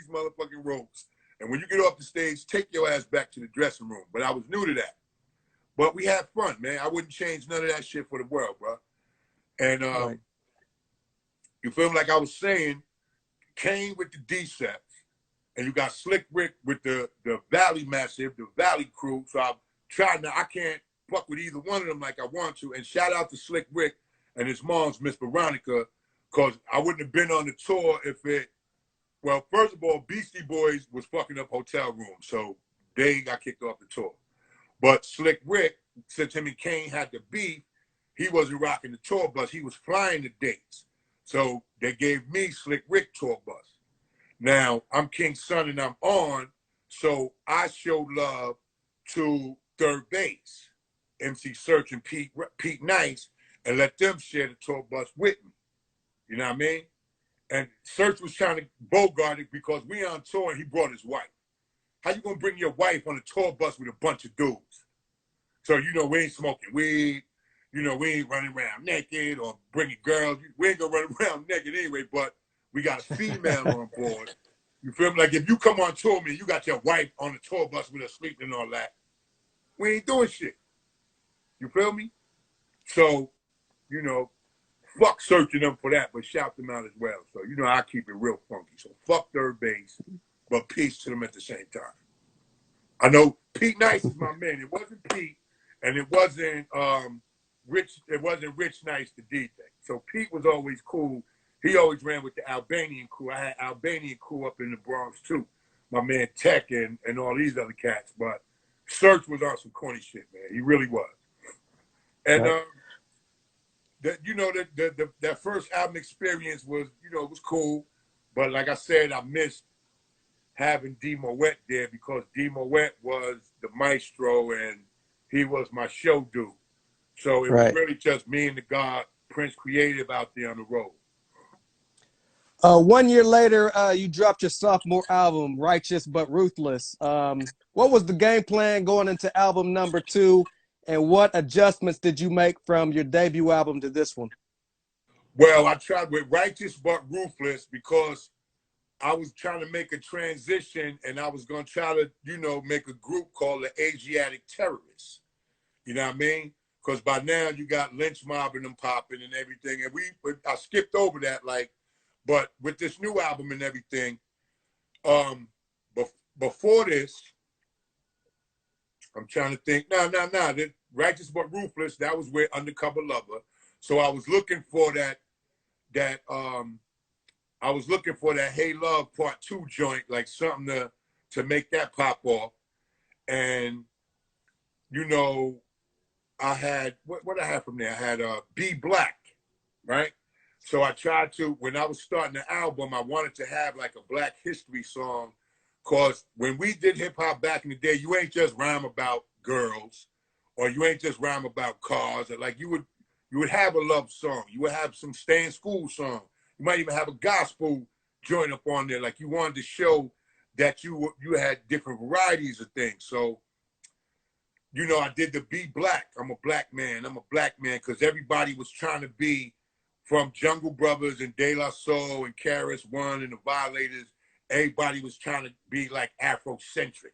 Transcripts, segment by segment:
these motherfucking ropes. And when you get off the stage, take your ass back to the dressing room. But I was new to that. But we had fun, man. I wouldn't change none of that shit for the world, bro. And Right. you feel me? Like I was saying, Kane with the D-Seps, and you got Slick Rick with the Valley Massive, the Valley crew. So I'm trying to, I can't fuck with either one of them like I want to. And shout out to Slick Rick and his mom's Miss Veronica, because I wouldn't have been on the tour if it, well, first of all, Beastie Boys was fucking up hotel rooms, so they got kicked off the tour. But Slick Rick, since him and Kane had the beef, he wasn't rocking the tour bus. He was flying the dates. So they gave me Slick Rick tour bus. Now, I'm King's son and I'm on, so I showed love to Third Base, MC Search and Pete Nice, and let them share the tour bus with me. You know what I mean? And Search was trying to bogart it because we on tour and he brought his wife. How you gonna bring your wife on a tour bus with a bunch of dudes? So, you know, we ain't smoking weed. You know, we ain't running around naked or bringing girls. We ain't gonna run around naked anyway, but we got a female on board. You feel me? Like if you come on tour me, you got your wife on the tour bus with her sleeping and all that. We ain't doing shit. You feel me? So, you know, fuck searching them for that, but shout them out as well. So, you know, I keep it real funky. So fuck Third Base, but peace to them at the same time. I know Pete Nice is my man. It wasn't Pete, and it wasn't Rich. It wasn't Rich Nice, the DJ. So Pete was always cool. He always ran with the Albanian crew. I had Albanian crew up in the Bronx too. My man Tech and all these other cats. But Search was on some corny shit, man. He really was. And right. that first album experience was, you know, it was cool. But like I said, I missed having D Moet there because D Moet was the maestro and he was my show dude. So it was really just me and the God Prince Creative out there on the road. 1 year later, you dropped your sophomore album, Righteous But Ruthless. What was the game plan going into album number 2, and what adjustments did you make from your debut album to this one? Well, I tried with Righteous But Ruthless because I was trying to make a transition and I was going to try to, you know, make a group called the Asiatic Terrorists. You know what I mean? Because by now you got Lynch Mob and them popping and everything. And I skipped over that, like, but with this new album and everything, before this, I'm trying to think. No. Righteous But Ruthless, that was with Undercover Lover. So I was looking for that Hey Love Part 2 joint, like something to make that pop off. And, you know, I had, what I had from there? I had Be Black, right? So I tried to, when I was starting the album, I wanted to have like a Black history song, because when we did hip hop back in the day, you ain't just rhyme about girls, or you ain't just rhyme about cars, or like you would have a love song, you would have some stay in school song, you might even have a gospel joint up on there, like you wanted to show that you had different varieties of things. So, you know, I did the Be Black. I'm a black man, because everybody was trying to be from Jungle Brothers and De La Soul and Karis One and the Violators. Everybody was trying to be like Afrocentric.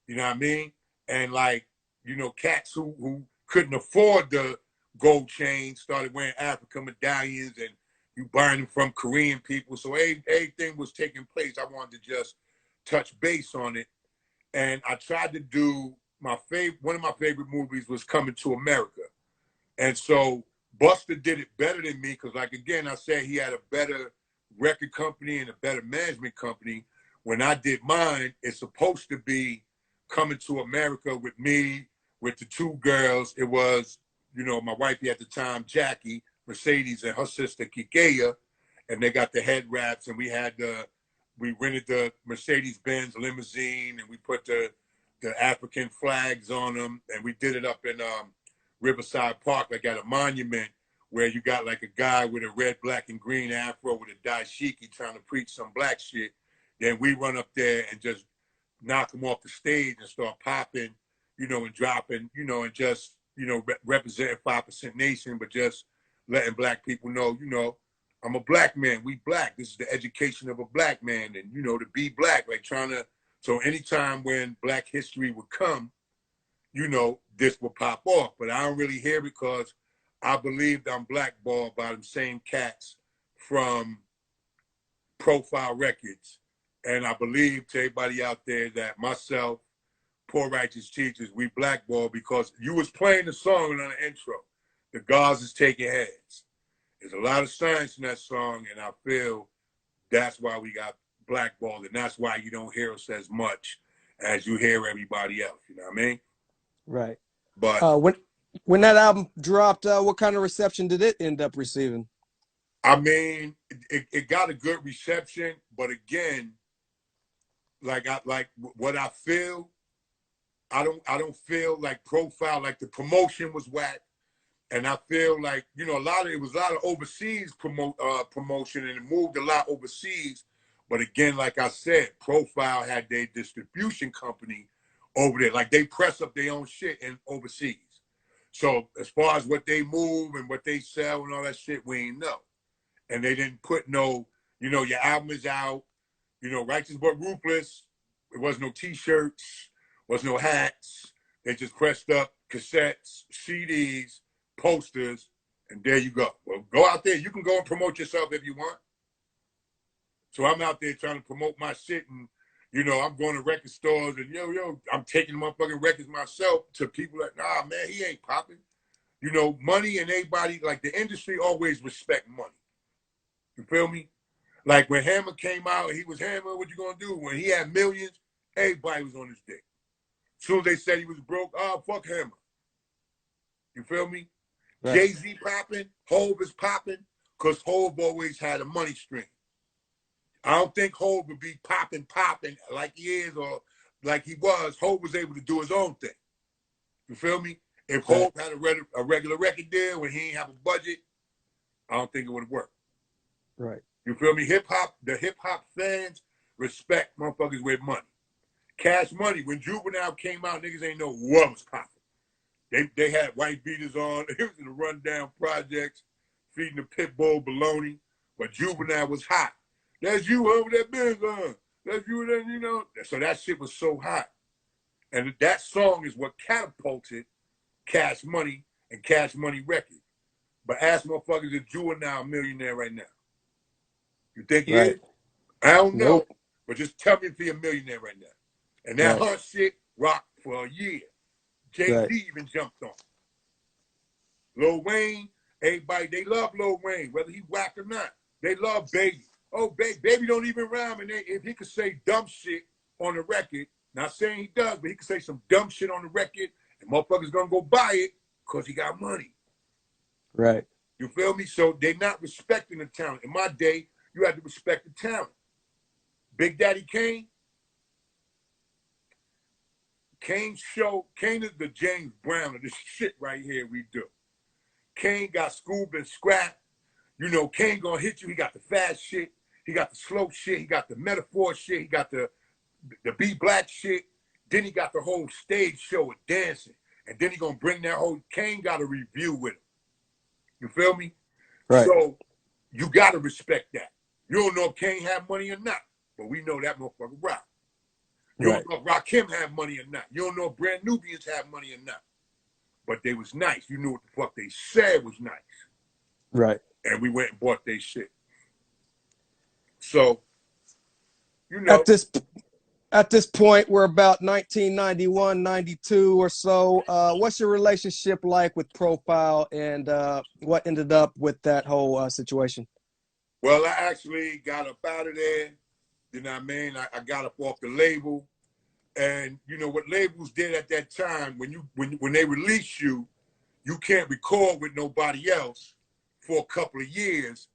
You know what I mean? And like, you know, cats who couldn't afford the gold chain started wearing African medallions, and you buying them from Korean people. So everything was taking place. I wanted to just touch base on it. And I tried to do one of my favorite movies was Coming to America. And so Buster did it better than me because, like, again, I said he had a better record company and a better management company. When I did mine, it's supposed to be Coming to America with me, with the two girls. It was, you know, my wifey at the time, Jackie, Mercedes, and her sister, Kikeya, and they got the head wraps, and we rented the Mercedes-Benz limousine, and we put the African flags on them, and we did it up in Riverside Park, like at a monument where you got like a guy with a red, black, and green afro with a dashiki trying to preach some black shit. Then we run up there and just knock them off the stage and start popping, you know, and dropping, you know, and just, you know, representing 5% Nation, but just letting black people know, you know, I'm a black man. We black. This is the education of a black man. And, you know, to be black, like trying to, so anytime when black history would come, you know, this will pop off. But I don't really hear it because I believed I'm blackballed by them same cats from Profile Records. And I believe to everybody out there that myself, Poor Righteous Teachers, we blackballed because you was playing the song on the intro. The gods is taking heads. There's a lot of science in that song, and I feel that's why we got blackballed, and that's why you don't hear us as much as you hear everybody else. You know what I mean? Right. But When that album dropped, what kind of reception did it end up receiving? I mean, it got a good reception, but again, like what I feel, I don't feel like Profile, like the promotion was whack. And I feel like, you know, it was a lot of overseas promotion, and it moved a lot overseas. But again, like I said, Profile had their distribution company over there. Like they press up their own shit in overseas. So as far as what they move and what they sell and all that shit, we ain't know. And they didn't put no, you know, your album is out, you know, Righteous But Ruthless. It wasn't no t-shirts, wasn't no hats. They just pressed up cassettes, CDs, posters, and there you go. Well, go out there. You can go and promote yourself if you want. So I'm out there trying to promote my shit, and, you know, I'm going to record stores, and I'm taking motherfucking records myself to people like, nah, man, he ain't popping. You know, money and everybody, like the industry always respect money. You feel me? Like when Hammer came out, he was Hammer, what you gonna do? When he had millions, everybody was on his dick. As soon as they said he was broke, oh, fuck Hammer. You feel me? Right. Jay-Z popping, Hov is popping, because Hov always had a money stream. I don't think Hov would be popping like he is or like he was. Hov was able to do his own thing. You feel me? If Hov had a regular record deal when he ain't have a budget, I don't think it would have worked. Right. You feel me? The hip hop fans respect motherfuckers with money. Cash Money, when Juvenile came out, niggas ain't know what was popping. They had white beaters on. It was in the rundown projects, feeding the pit bull baloney. But Juvenile was hot. That's you over that Benz on. That's you, that, you know. So that shit was so hot. And that song is what catapulted Cash Money and Cash Money Records. But ask motherfuckers if Juvenile a millionaire right now. You think he is? I don't know. Nope. But just tell me if he's a millionaire right now. And that Hunt shit rocked for a year. Jay-Z even jumped on. Lil Wayne, everybody, they love Lil Wayne, whether he whack or not. They love Baby. Oh, Baby don't even rhyme. And if he could say dumb shit on the record, not saying he does, but he could say some dumb shit on the record, and motherfuckers gonna go buy it because he got money. Right. You feel me? So they're not respecting the talent. In my day, you had to respect the talent. Big Daddy Kane is the James Brown of this shit right here we do. Kane got Scoob and Scrap. You know, Kane gonna hit you. He got the fast shit. He got the slow shit. He got the metaphor shit. He got the be black shit. Then he got the whole stage show with dancing. And then he gonna bring that whole, Kane got a review with him. You feel me? Right. So you gotta respect that. You don't know if Kane had money or not, but we know that motherfucker rock. You don't know if Rakim had money or not. You don't know if Brand Nubians had money or not. But they was nice. You knew what the fuck they said was nice. Right. And we went and bought their shit. So, you know. At this point, we're about 1991, 92 or so. What's your relationship like with Profile, and what ended up with that whole situation? Well, I actually got up out of there. You know what I mean? I got up off the label. And you know what labels did at that time, when they release you, you can't record with nobody else for a couple of years,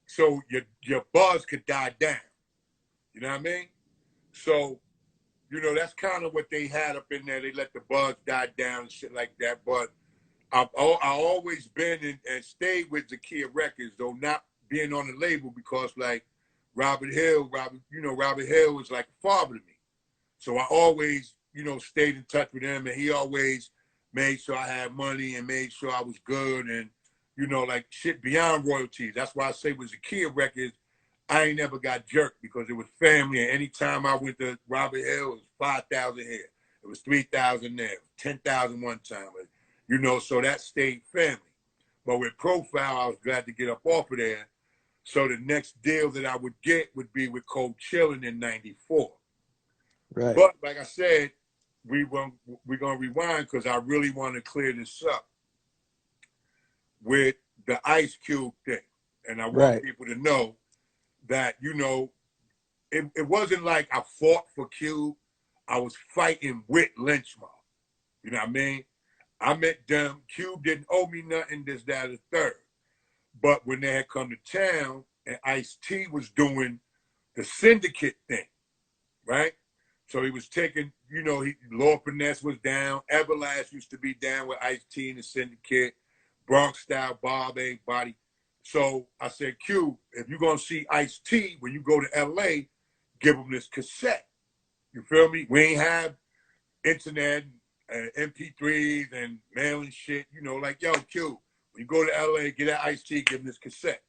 so your buzz could die down. You know what I mean? So, you know, that's kind of what they had up in there. They let the buzz die down and shit like that. But I've always been and stayed with Zakia Records, though not being on the label, because like Robert Hill was like a father to me. So I always, you know, stayed in touch with him, and he always made sure I had money and made sure I was good. And, you know, like shit beyond royalties. That's why I say with Zakia Records, I ain't never got jerked because it was family. And anytime I went to Robert Hill, it was 5,000 here. It was 3,000 there, 10,000 one time. You know, so that stayed family. But with Profile, I was glad to get up off of there. So the next deal that I would get would be with Cold Chillin' in '94. Right. But like I said, we're gonna rewind because I really want to clear this up with the Ice Cube thing. And I want people to know that, you know, it wasn't like I fought for Cube. I was fighting with Lynch Mob. You know what I mean? I met them. Cube didn't owe me nothing, this, that, or the third. But when they had come to town and Ice-T was doing the syndicate thing, right? So he was taking, you know, Lord Finesse was down. Everlast used to be down with Ice-T and the syndicate. Bronx Style, Bob A. Body. So I said, Q, if you're going to see Ice-T when you go to L.A., give him this cassette. You feel me? We ain't have internet and MP3s and mailing shit. You know, like, yo, Q, when you go to L.A., get that Ice-T, give him this cassette.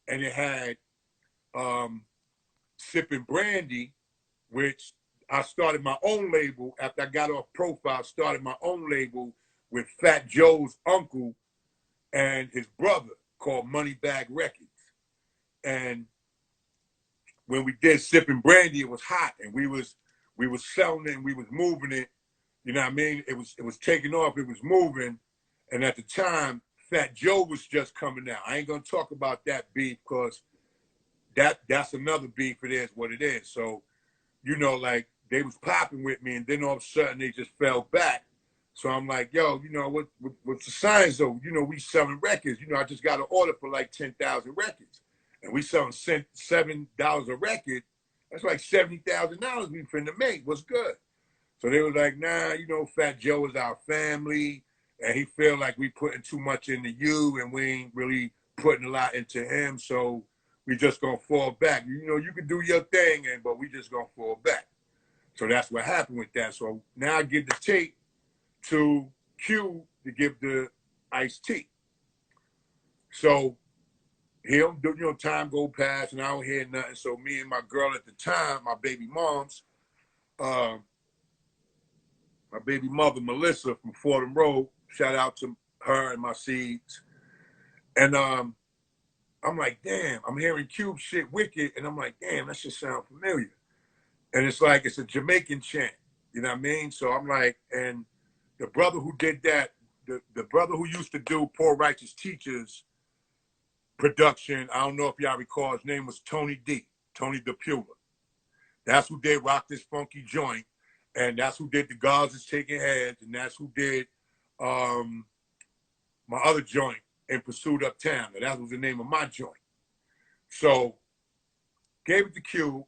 And it had Sippin' Brandy, which I started my own label. After I got off Profile, started my own label with Fat Joe's uncle and his brother called Moneybag Records. And when we did Sippin' Brandy, it was hot, and we was selling it, and we was moving it. You know what I mean? It was taking off, it was moving. And at the time, Fat Joe was just coming out. I ain't gonna talk about that beef because that's another beef. It is what it is. So, you know, like they was popping with me, and then all of a sudden they just fell back. So I'm like, yo, you know, what's the signs though? You know, we selling records. You know, I just got an order for like 10,000 records. And we selling $7 a record. That's like $70,000 we finna make. What's good? So they were like, nah, you know, Fat Joe is our family. And he feel like we putting too much into you and we ain't really putting a lot into him. So we just gonna fall back. You know, you can do your thing, but we just gonna fall back. So that's what happened with that. So now I give the tape to Q to give the Ice-T. So he'll do, you know, time go past and I don't hear nothing. So me and my girl at the time, my baby mom's, my baby mother, Melissa from Fordham Road, shout out to her and my seeds. And I'm like, damn, I'm hearing Cube shit wicked. And I'm like, damn, that shit sound familiar. And it's like, it's a Jamaican chant. You know what I mean? So I'm like, and the brother who did that, the brother who used to do Poor Righteous Teachers production, I don't know if y'all recall, his name was Tony D, Tony DePula. That's who did Rock This Funky Joint, and that's who did The Gods Is Taking Heads, and that's who did my other joint, In Pursuit Uptown. And that was the name of my joint. So gave it to Q,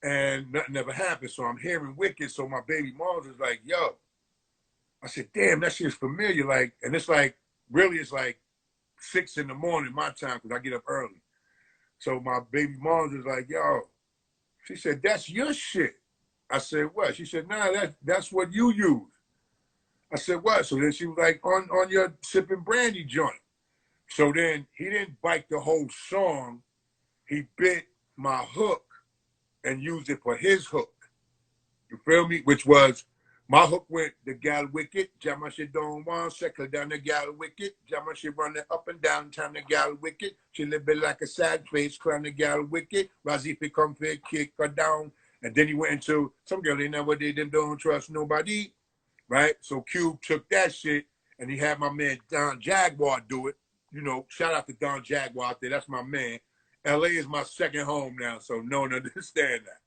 and nothing ever happened. So I'm hearing Wicked, so my baby mom was like, yo. I said, damn, that shit's familiar. Like, and it's like, really, it's like 6 in the morning my time because I get up early. So my baby mom was like, yo, she said, that's your shit. I said, what? She said, nah, that's what you use. I said, what? So then she was like, on your Sippin' Brandy joint. So then he didn't bite the whole song. He bit my hook and used it for his hook. You feel me? Which was, my hook went, the gal wicked, Jama she don't want, second down the gal wicked, Jama she running up and down, time the gal wicked, she live it like a sad face, clown the gal wicked, Razifi come for kick her down. And then he went into, some girl they never did, them don't trust nobody, right? So Cube took that shit, and he had my man Don Jaguar do it. You know, shout out to Don Jaguar out there, that's my man. LA is my second home now, so no one understand that.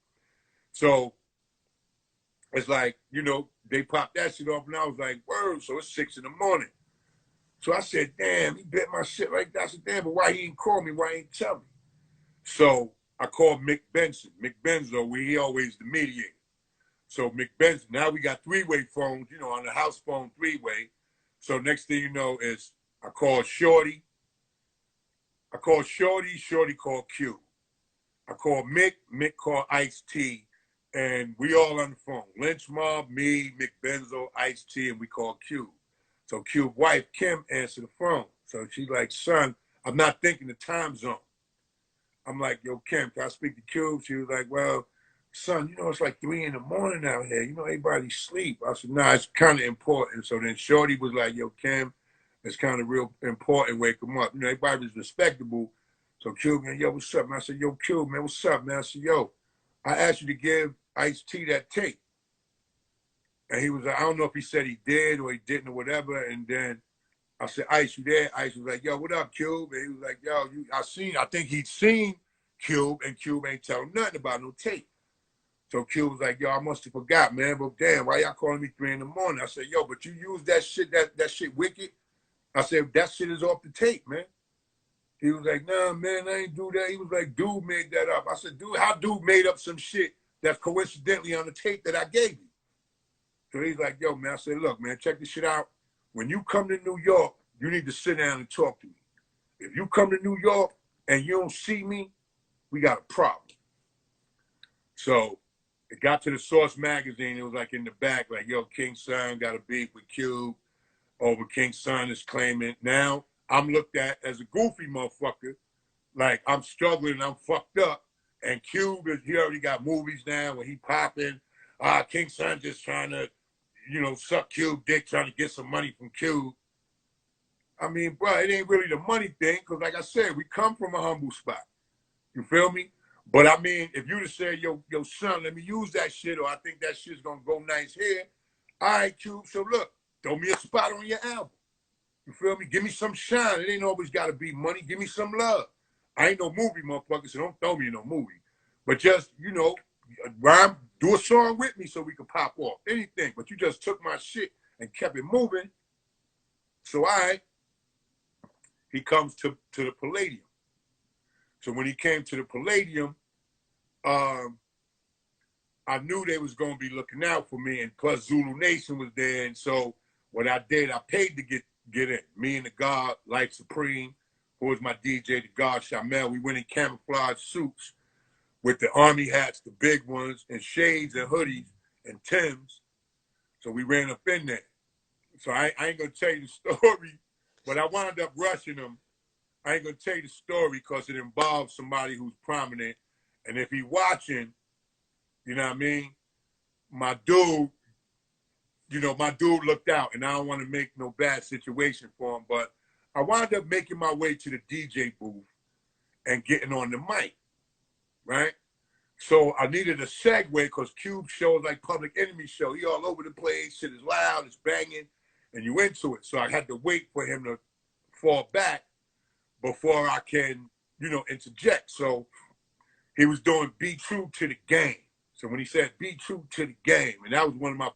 So, it's like, you know, they popped that shit off, and I was like, word, so it's 6 in the morning. So I said, damn, he bit my shit like that. I said, damn, but why he ain't call me? Why he ain't tell me? So I called Mick Benson. Mick Benzo, he always the mediator. So Mick Benson, now we got three-way phones, you know, on the house phone, three-way. So next thing you know is I called Shorty. Shorty called Q. I called Mick called Ice-T. And we all on the phone. Lynch Mob, me, Mick Benzo, Ice-T, and we called Cube. So Cube's wife, Kim, answered the phone. So she's like, son, I'm not thinking the time zone. I'm like, yo, Kim, can I speak to Cube? She was like, well, son, it's like 3 in the morning out here. Everybody sleep. I said, nah, it's kind of important. So then Shorty was like, yo, Kim, it's kind of real important. Wake them up. Everybody was respectable. So Cube, man, yo, what's up, man? I said, yo, Cube, man, what's up, man? I said, yo, I asked you to give Ice-T that tape. And he was like, I don't know if he said he did or he didn't or whatever. And then I said, Ice, you there? Ice was like, yo, what up, Cube? And he was like, yo, I think he'd seen Cube, and Cube ain't tell him nothing about no tape. So Cube was like, yo, I must have forgot, man. But damn, why y'all calling me 3 in the morning? I said, yo, but you use that shit, that shit wicked. I said, that shit is off the tape, man. He was like, nah, man, I ain't do that. He was like, dude made that up. I said, dude, how dude made up some shit that's coincidentally on the tape that I gave you? So he's like, yo, man. I said, look, man, check this shit out. When you come to New York, you need to sit down and talk to me. If you come to New York and you don't see me, we got a problem. So it got to the Source magazine. It was like in the back, like, yo, King Son got a beef with Cube over King Son is claiming. Now I'm looked at as a goofy motherfucker. Like I'm struggling, I'm fucked up. And Cube, he already got movies now where he popping. King Son just trying to, suck Cube dick, trying to get some money from Cube. I mean, bro, it ain't really the money thing, because like I said, we come from a humble spot. You feel me? But I mean, if you just say, yo, son, let me use that shit, or I think that shit's gonna go nice here. All right, Cube, so look, throw me a spot on your album. You feel me? Give me some shine. It ain't always gotta be money. Give me some love. I ain't no movie motherfucker, so don't throw me in no movie. But just, rhyme, do a song with me so we can pop off. Anything. But you just took my shit and kept it moving. So he comes to the Palladium. So when he came to the Palladium, I knew they was going to be looking out for me, and plus Zulu Nation was there. And so what I did, I paid to get in. Me and the God, Life Supreme, who was my DJ, the God Shamel, we went in camouflage suits with the army hats, the big ones, and shades and hoodies and Timbs. So we ran up in there. So I ain't going to tell you the story, but I wound up rushing them. I ain't going to tell you the story because it involves somebody who's prominent. And if he watching, you know what I mean? My dude looked out, and I don't want to make no bad situation for him, but I wound up making my way to the DJ booth and getting on the mic, right? So I needed a segue because Cube shows like Public Enemy show. He all over the place, shit is loud, it's banging, and you into it. So I had to wait for him to fall back before I can, interject. So he was doing Be True to the Game. So when he said Be True to the Game, and that was one of my